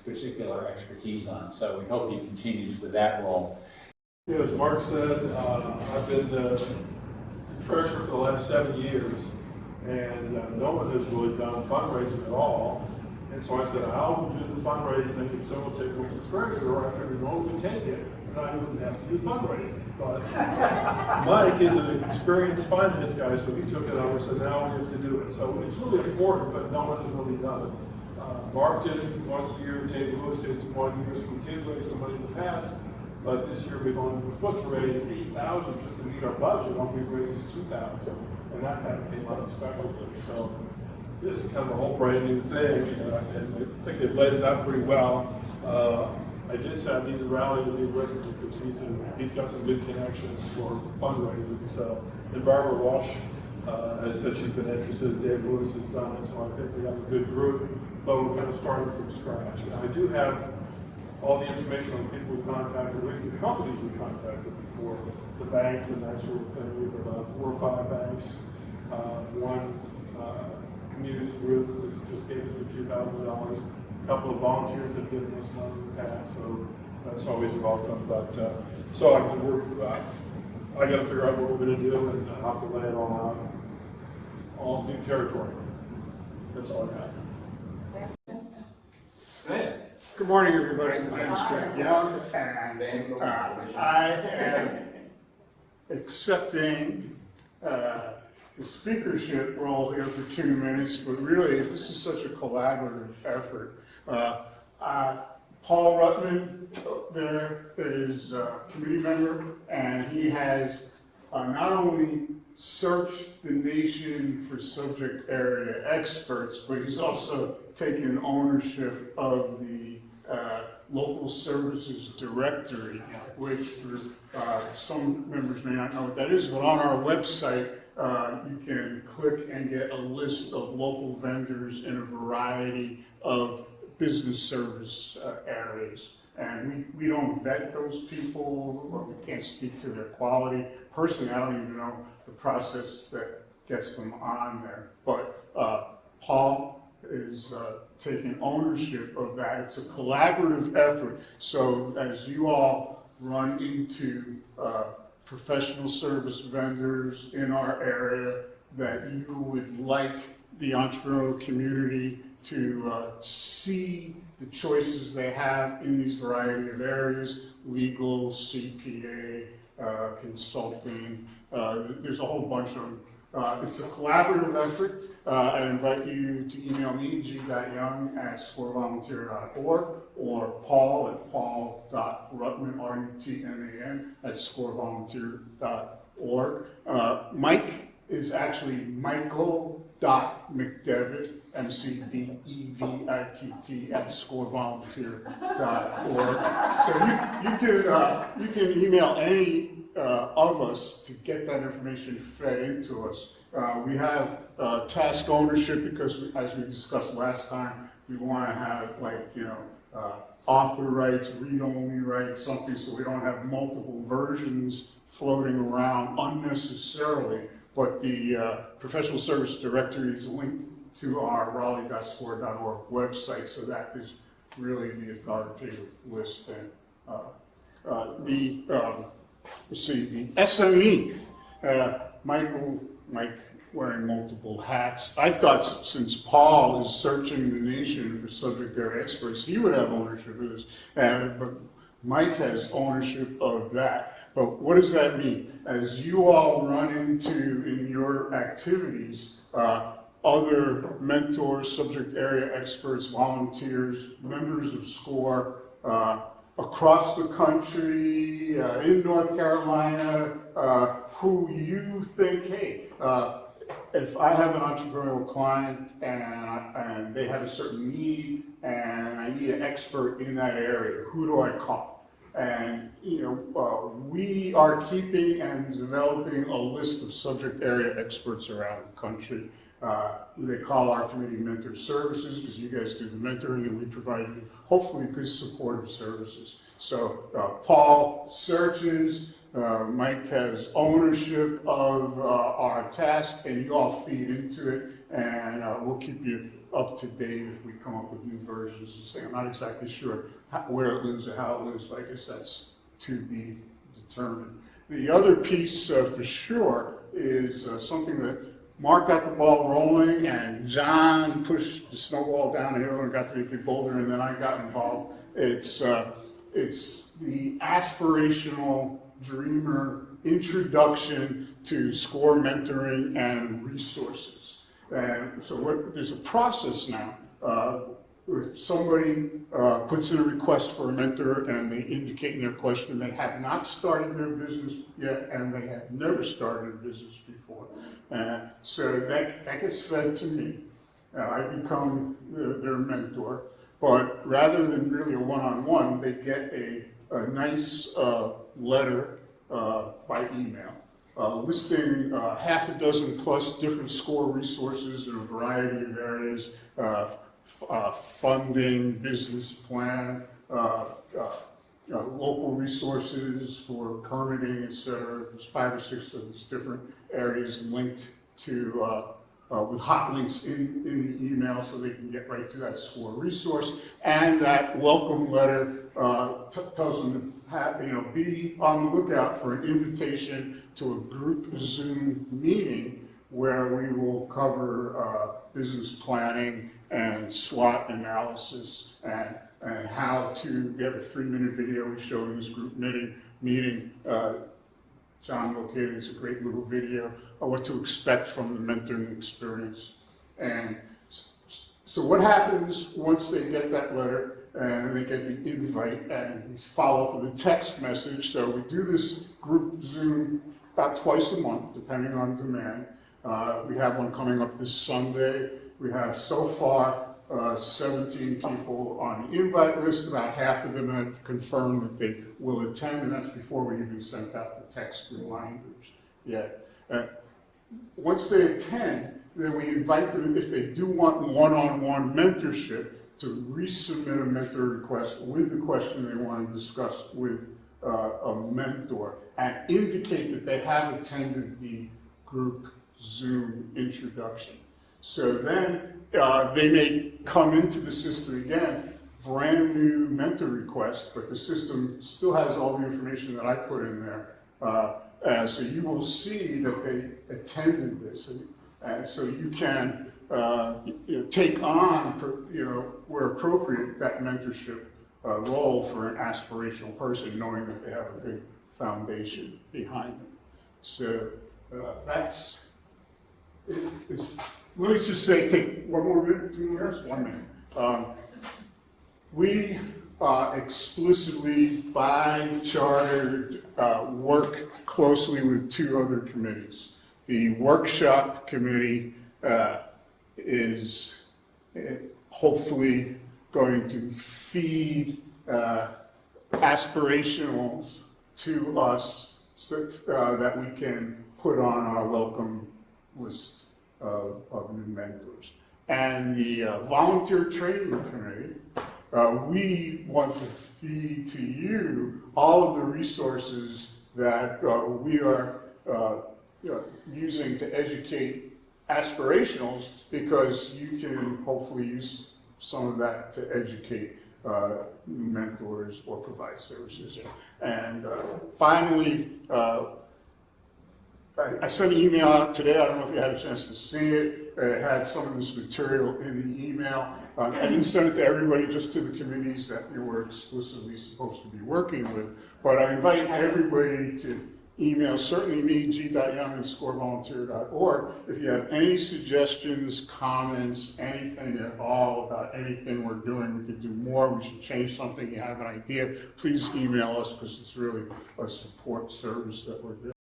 particular expertise on. So we hope he continues with that role. Yeah, as Mark said, I've been the treasurer for the last 7 years, and no one has really done fundraising at all. And so I said, I'll do the fundraising, and someone will take over the treasurer. I figured, well, we take it, and I wouldn't have to do fundraising. But Mike is an experienced finance guy, so he took it over, so now we have to do it. So it's really important, but no one has really done it. Mark did it 1 year, Dave Lewis did it 1 year, so we did raise some money in the past. But this year we're supposed to raise $8,000 just to meet our budget. All we've raised is $2,000, and that kind of came unexpectedly. So this is kind of a whole brand new thing, and I think they've laid it out pretty well. I did say I needed Raleigh to be with me because he's got some good connections for fundraising. So, and Barbara Walsh has said she's been interested. Dave Lewis has done it, so I think we have a good group. But we're kind of starting from scratch. And I do have all the information on the people we contacted, at least the companies we contacted before, the banks and that sort of thing. We have about 4 or 5 banks. One community group that just gave us the $2,000. A couple of volunteers have given us money in the past, so that's always welcome. But so I got to figure out what we're going to do, and I have to lay it all out. All new territory. That's all I got. Good morning, everybody. My name is Greg Young, and I am accepting the speakership role here for 2 minutes, but really, this is such a collaborative effort. Paul Ruttman there is a committee member, and he has not only searched the nation for subject area experts, but he's also taken ownership of the local services directory, which for some members may not know what that is, but on our website you can click and get a list of local vendors in a variety of business service areas. And we don't vet those people, or we can't speak to their quality. Personally, I don't even know the process that gets them on there. But Paul is taking ownership of that. It's a collaborative effort. So as you all run into professional service vendors in our area that you would like the entrepreneurial community to see the choices they have in these variety of areas, legal, CPA, consulting, there's a whole bunch of them. It's a collaborative effort. I invite you to email me, g.young@scorevolunteer.org, or Paul at paul.rutman, R-U-T-M-A-N, @scorevolunteer.org. Mike is actually michael.mcdevitt, McDevitt, @scorevolunteer.org. So you can email any of us to get that information fed into us. We have task ownership because, as we discussed last time, we want to have author rights, read-only rights, something so we don't have multiple versions floating around unnecessarily. But the professional service directory is linked to our Raleigh.score.org website, so that is really the authoritative list. And the SME, Mike wearing multiple hats. I thought since Paul is searching the nation for subject area experts, he would have ownership of this, but Mike has ownership of that. But what does that mean? As you all run into in your activities, other mentors, subject area experts, volunteers, members of SCORE, across the country, in North Carolina, who you think, hey, if I have an entrepreneurial client and they have a certain need and I need an expert in that area, who do I call? And we are keeping and developing a list of subject area experts around the country. They call our committee mentor services because you guys do the mentoring and we provide you hopefully good supportive services. So Paul searches, Mike has ownership of our task, and you all feed into it, and we'll keep you up to date if we come up with new versions and say, I'm not exactly sure where it lives or how it lives, but I guess that's to be determined. The other piece for sure is something that Mark got the ball rolling and John pushed the snowball down the hill and got to the big boulder, and then I got involved. It's the aspirational dreamer introduction to SCORE mentoring and resources. And so there's a process now. If somebody puts in a request for a mentor and they indicate in their question they have not started their business yet and they have never started a business before. So that gets fed to me. I become their mentor. But rather than really a one-on-one, they get a nice letter by email listing half a dozen plus different SCORE resources in a variety of areas, funding, business plan, local resources for permitting, et cetera. There's 5 or 6 of these different areas linked to with hot links in the email so they can get right to that SCORE resource. And that welcome letter tells them to be on the lookout for an invitation to a group Zoom meeting where we will cover business planning and SWOT analysis and how to, we have a 3-minute video we showed in this group meeting. John located, it's a great little video of what to expect from the mentoring experience. And so what happens once they get that letter and they get the invite and we follow up with a text message? So we do this group Zoom about twice a month, depending on demand. We have one coming up this Sunday. We have so far 17 people on the invite list. About half of them have confirmed that they will attend, and that's before we even sent out the text reminders yet. Once they attend, then we invite them, if they do want one-on-one mentorship, to resubmit a mentor request with the question they want to discuss with a mentor and indicate that they have attended the group Zoom introduction. So then they may come into the system again, brand new mentor request, but the system still has all the information that I put in there. So you will see that they attended this, and so you can take on, where appropriate, that mentorship role for an aspirational person, knowing that they have a good foundation behind them. So that's it. Let me just say, take 1 more minute, 2 more minutes, 1 minute. We explicitly, by charter, work closely with 2 other committees. The workshop committee is hopefully going to feed aspirationals to us so that we can put on our welcome list of new mentors. And the volunteer training committee, we want to feed to you all of the resources that we are using to educate aspirationals, because you can hopefully use some of that to educate mentors or provide services. And finally, I sent an email out today. I don't know if you had a chance to see it. It had some of this material in the email. I didn't send it to everybody, just to the committees that you were explicitly supposed to be working with. But I invite everybody to email, certainly me, g.young@scorevolunteer.org, if you have any suggestions, comments, anything at all about anything we're doing. We could do more, we should change something, you have an idea, please email us, because it's really a support service that we're doing.